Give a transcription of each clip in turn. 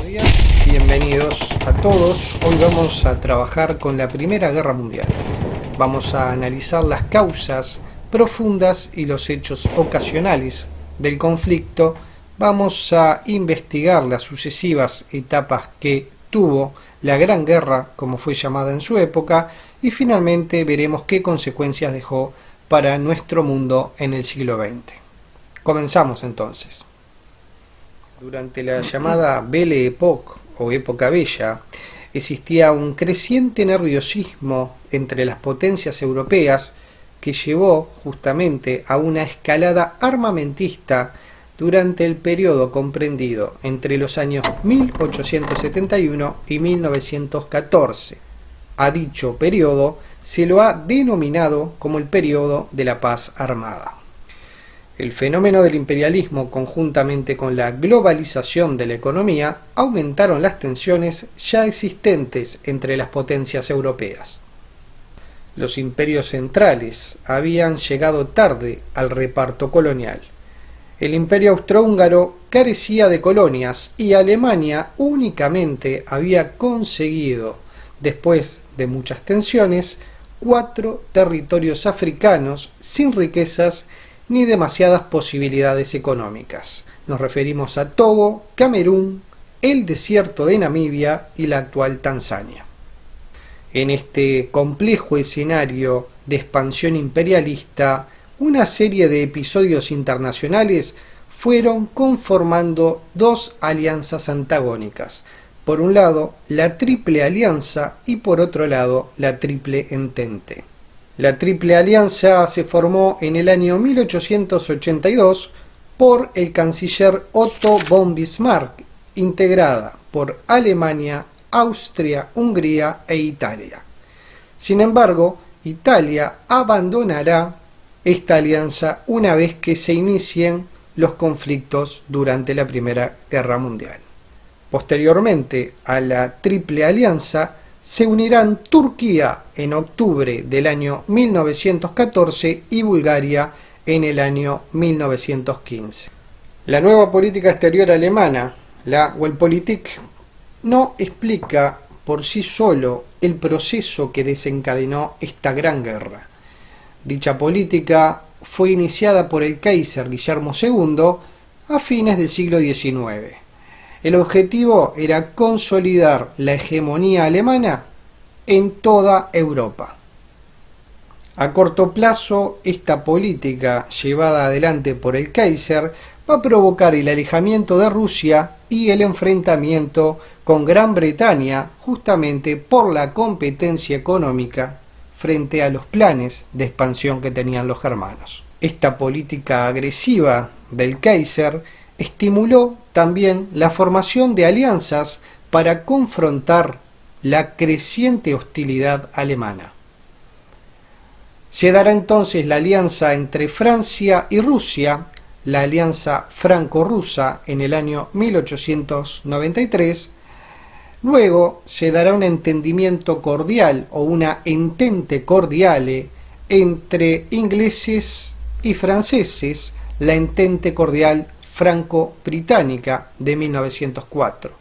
Buenos días, bienvenidos a todos. Hoy vamos a trabajar con la Primera Guerra Mundial. Vamos a analizar las causas profundas y los hechos ocasionales del conflicto. Vamos a investigar las sucesivas etapas que tuvo la Gran Guerra, como fue llamada en su época, y finalmente veremos qué consecuencias dejó para nuestro mundo en el siglo XX. Comenzamos entonces. Durante la llamada Belle Époque o Época Bella, existía un creciente nerviosismo entre las potencias europeas que llevó justamente a una escalada armamentista durante el periodo comprendido entre los años 1871 y 1914. A dicho periodo se lo ha denominado como el periodo de la paz armada. El fenómeno del imperialismo, conjuntamente con la globalización de la economía, aumentaron las tensiones ya existentes entre las potencias europeas. Los imperios centrales habían llegado tarde al reparto colonial. El imperio austrohúngaro carecía de colonias y Alemania únicamente había conseguido, después de muchas tensiones, 4 territorios africanos sin riquezas ni demasiadas posibilidades económicas. Nos referimos a Togo, Camerún, el desierto de Namibia y la actual Tanzania. En este complejo escenario de expansión imperialista, una serie de episodios internacionales fueron conformando dos alianzas antagónicas. Por un lado, la Triple Alianza y por otro lado, la Triple Entente. La Triple Alianza se formó en el año 1882 por el canciller Otto von Bismarck, integrada por Alemania, Austria, Hungría e Italia. Sin embargo, Italia abandonará esta alianza una vez que se inicien los conflictos durante la Primera Guerra Mundial. Posteriormente a la Triple Alianza se unirán Turquía en octubre del año 1914 y Bulgaria en el año 1915. La nueva política exterior alemana, la Weltpolitik, no explica por sí solo el proceso que desencadenó esta gran guerra. Dicha política fue iniciada por el Kaiser Guillermo II a fines del siglo XIX. El objetivo era consolidar la hegemonía alemana en toda Europa. A corto plazo, esta política llevada adelante por el Kaiser va a provocar el alejamiento de Rusia y el enfrentamiento con Gran Bretaña justamente por la competencia económica frente a los planes de expansión que tenían los germanos. Esta política agresiva del Kaiser estimuló también la formación de alianzas para confrontar la creciente hostilidad alemana. Se dará entonces la alianza entre Francia y Rusia, la alianza franco-rusa en el año 1893. Luego se dará un entendimiento cordial o una entente cordiale entre ingleses y franceses, la entente cordial franco-británica de 1904.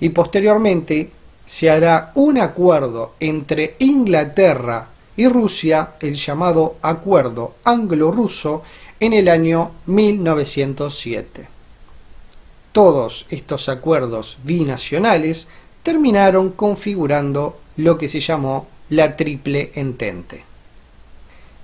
Y posteriormente se hará un acuerdo entre Inglaterra y Rusia, el llamado Acuerdo Anglo-Ruso, en el año 1907. Todos estos acuerdos binacionales terminaron configurando lo que se llamó la Triple Entente.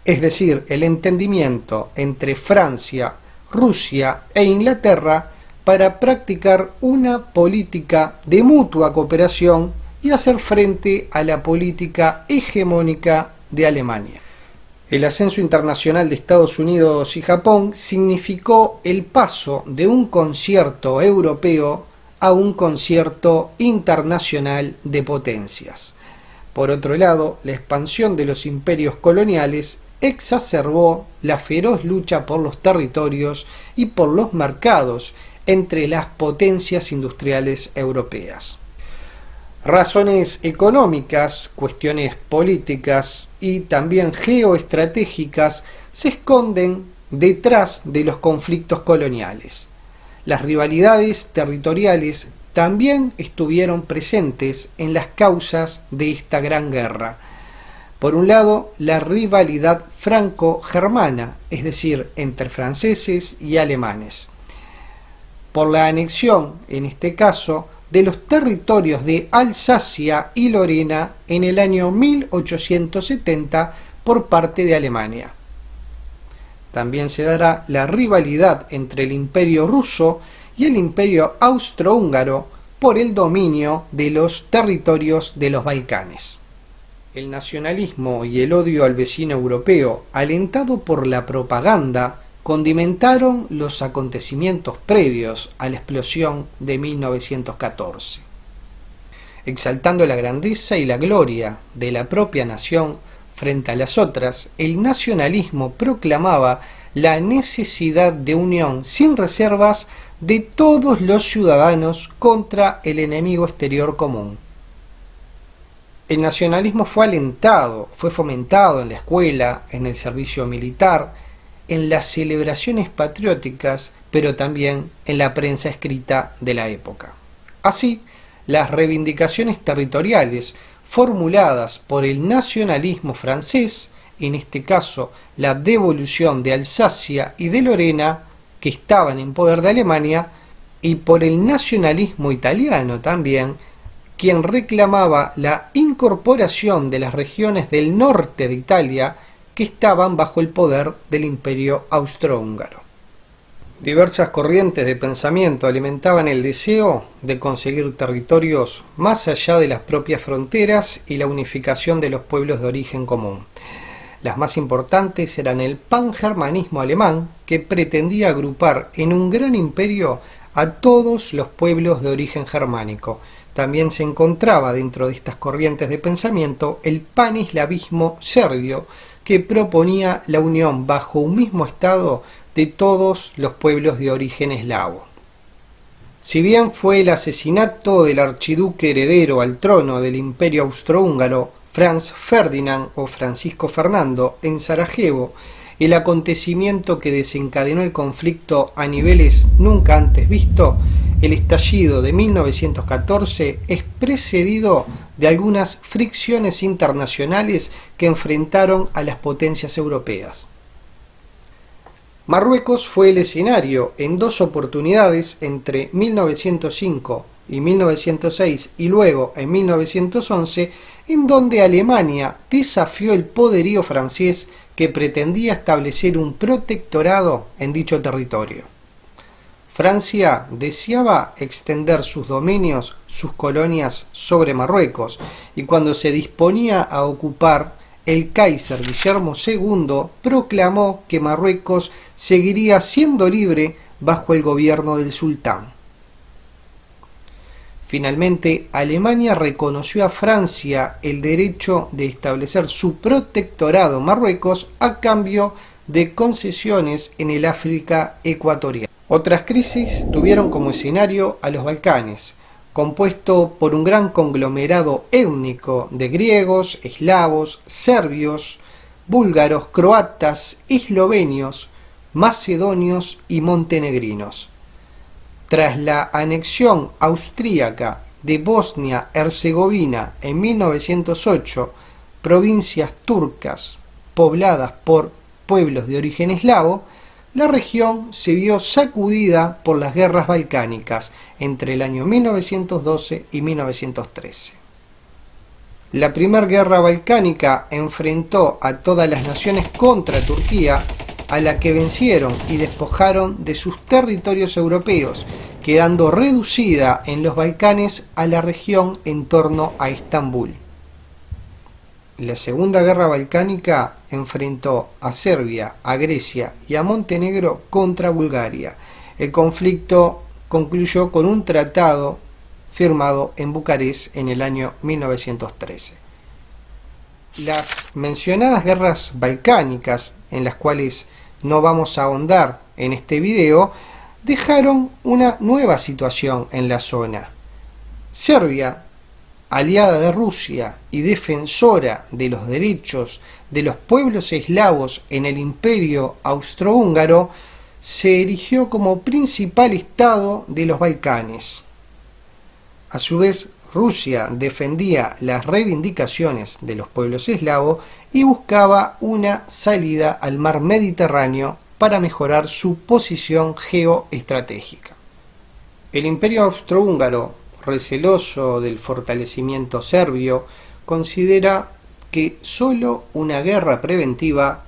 Es decir, el entendimiento entre Francia, Rusia e Inglaterra para practicar una política de mutua cooperación y hacer frente a la política hegemónica de Alemania. El ascenso internacional de Estados Unidos y Japón significó el paso de un concierto europeo a un concierto internacional de potencias. Por otro lado, la expansión de los imperios coloniales exacerbó la feroz lucha por los territorios y por los mercados entre las potencias industriales europeas. Razones económicas, cuestiones políticas y también geoestratégicas se esconden detrás de los conflictos coloniales. Las rivalidades territoriales también estuvieron presentes en las causas de esta gran guerra. Por un lado, la rivalidad franco-germana, es decir, entre franceses y alemanes, por la anexión, en este caso, de los territorios de Alsacia y Lorena en el año 1870 por parte de Alemania. También se dará la rivalidad entre el Imperio ruso y el Imperio austrohúngaro por el dominio de los territorios de los Balcanes. El nacionalismo y el odio al vecino europeo, alentado por la propaganda, condimentaron los acontecimientos previos a la explosión de 1914. Exaltando la grandeza y la gloria de la propia nación frente a las otras, el nacionalismo proclamaba la necesidad de unión sin reservas de todos los ciudadanos contra el enemigo exterior común. El nacionalismo fue alentado, fue fomentado en la escuela, en el servicio militar, en las celebraciones patrióticas, pero también en la prensa escrita de la época. Así, las reivindicaciones territoriales formuladas por el nacionalismo francés, en este caso la devolución de Alsacia y de Lorena, que estaban en poder de Alemania, y por el nacionalismo italiano también, quien reclamaba la incorporación de las regiones del norte de Italia que estaban bajo el poder del Imperio austrohúngaro. Diversas corrientes de pensamiento alimentaban el deseo de conseguir territorios más allá de las propias fronteras y la unificación de los pueblos de origen común. Las más importantes eran el pangermanismo alemán, que pretendía agrupar en un gran imperio a todos los pueblos de origen germánico. También se encontraba dentro de estas corrientes de pensamiento el paneslavismo serbio, que proponía la unión bajo un mismo estado de todos los pueblos de origen eslavo. Si bien fue el asesinato del archiduque heredero al trono del Imperio austrohúngaro, Franz Ferdinand o Francisco Fernando, en Sarajevo, el acontecimiento que desencadenó el conflicto a niveles nunca antes visto, el estallido de 1914 es precedido de algunas fricciones internacionales que enfrentaron a las potencias europeas. Marruecos fue el escenario en dos oportunidades entre 1905 y 1906 y luego en 1911, en donde Alemania desafió el poderío francés que pretendía establecer un protectorado en dicho territorio. Francia deseaba extender sus dominios, sus colonias sobre Marruecos, y cuando se disponía a ocupar, el Kaiser Guillermo II proclamó que Marruecos seguiría siendo libre bajo el gobierno del sultán. Finalmente, Alemania reconoció a Francia el derecho de establecer su protectorado en Marruecos a cambio de concesiones en el África ecuatorial. Otras crisis tuvieron como escenario a los Balcanes, compuesto por un gran conglomerado étnico de griegos, eslavos, serbios, búlgaros, croatas, eslovenios, macedonios y montenegrinos. Tras la anexión austríaca de Bosnia-Herzegovina en 1908, provincias turcas pobladas por pueblos de origen eslavo, la región se vio sacudida por las guerras balcánicas entre el año 1912 y 1913. La Primera Guerra Balcánica enfrentó a todas las naciones contra Turquía, a la que vencieron y despojaron de sus territorios europeos, quedando reducida en los Balcanes a la región en torno a Estambul. La Segunda Guerra Balcánica enfrentó a Serbia, a Grecia y a Montenegro contra Bulgaria. El conflicto concluyó con un tratado firmado en Bucarest en el año 1913. Las mencionadas guerras balcánicas, en las cuales no vamos a ahondar en este video, dejaron una nueva situación en la zona. Serbia, aliada de Rusia y defensora de los derechos de los pueblos eslavos en el Imperio austrohúngaro, se erigió como principal estado de los Balcanes. A su vez, Rusia defendía las reivindicaciones de los pueblos eslavos y buscaba una salida al mar Mediterráneo para mejorar su posición geoestratégica. El Imperio Austrohúngaro, receloso del fortalecimiento serbio, considera que solo una guerra preventiva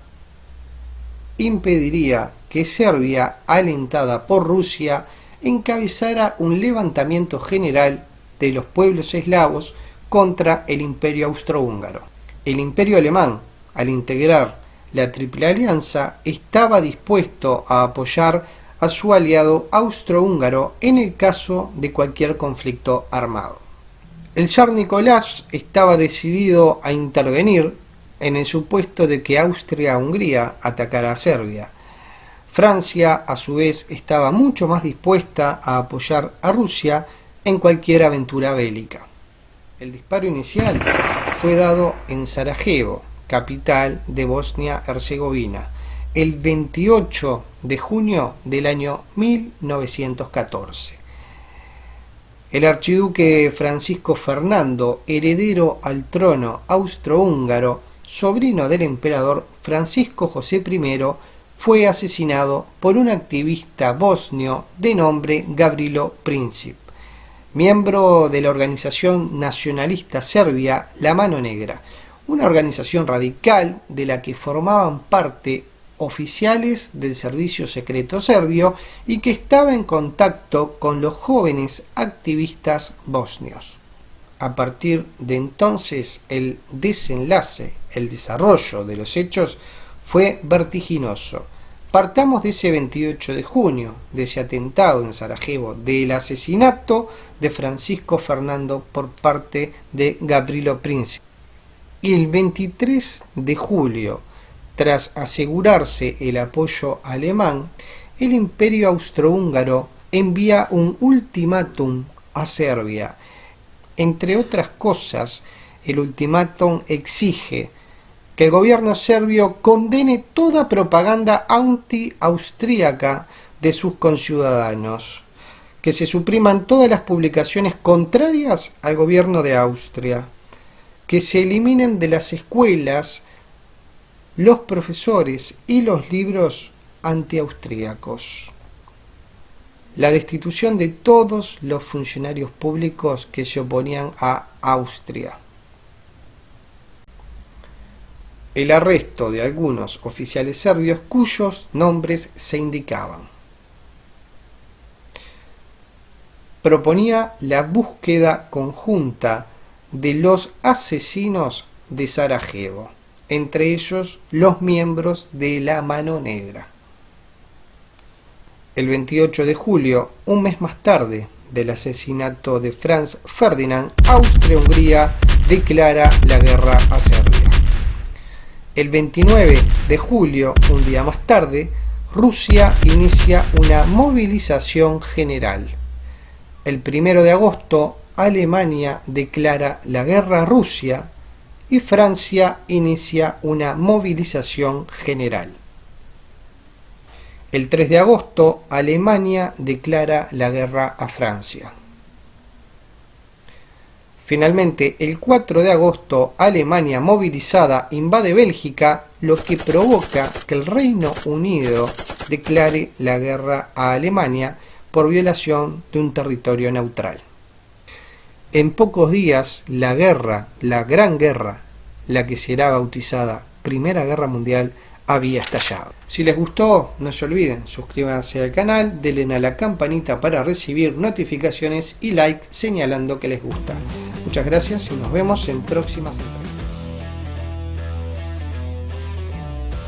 impediría que Serbia, alentada por Rusia, encabezara un levantamiento general de los pueblos eslavos contra el Imperio Austrohúngaro. El Imperio Alemán, al integrar la Triple Alianza, estaba dispuesto a apoyar a su aliado austrohúngaro en el caso de cualquier conflicto armado. El zar Nicolás estaba decidido a intervenir en el supuesto de que Austria-Hungría atacara a Serbia. Francia, a su vez, estaba mucho más dispuesta a apoyar a Rusia en cualquier aventura bélica. El disparo inicial fue dado en Sarajevo, capital de Bosnia-Herzegovina, el 28 de junio del año 1914. El archiduque Francisco Fernando, heredero al trono austrohúngaro, sobrino del emperador Francisco José I, fue asesinado por un activista bosnio de nombre Gavrilo Princip, miembro de la organización nacionalista serbia La Mano Negra, una organización radical de la que formaban parte oficiales del servicio secreto serbio y que estaba en contacto con los jóvenes activistas bosnios. A partir de entonces, el desenlace, el desarrollo de los hechos fue vertiginoso. Partamos de ese 28 de junio, de ese atentado en Sarajevo, del asesinato de Francisco Fernando por parte de Gavrilo Princip. Y el 23 de julio, tras asegurarse el apoyo alemán, el Imperio Austrohúngaro envía un ultimátum a Serbia. Entre otras cosas, el ultimátum exige que el gobierno serbio condene toda propaganda anti-austríaca de sus conciudadanos, que se supriman todas las publicaciones contrarias al gobierno de Austria, que se eliminen de las escuelas los profesores y los libros antiaustríacos, la destitución de todos los funcionarios públicos que se oponían a Austria, el arresto de algunos oficiales serbios cuyos nombres se indicaban. Proponía la búsqueda conjunta de los asesinos de Sarajevo, entre ellos los miembros de La Mano Negra. El 28 de julio, un mes más tarde del asesinato de Franz Ferdinand, Austria-Hungría declara la guerra a Serbia. El 29 de julio, un día más tarde, Rusia inicia una movilización general. El 1 de agosto, Alemania declara la guerra a Rusia y Francia inicia una movilización general. El 3 de agosto, Alemania declara la guerra a Francia. Finalmente, el 4 de agosto, Alemania movilizada invade Bélgica, lo que provoca que el Reino Unido declare la guerra a Alemania por violación de un territorio neutral. En pocos días, la Gran Guerra, la que será bautizada Primera Guerra Mundial, había estallado. Si les gustó, no se olviden, suscríbanse al canal, denle a la campanita para recibir notificaciones y like señalando que les gusta. Muchas gracias y nos vemos en próximas entregas.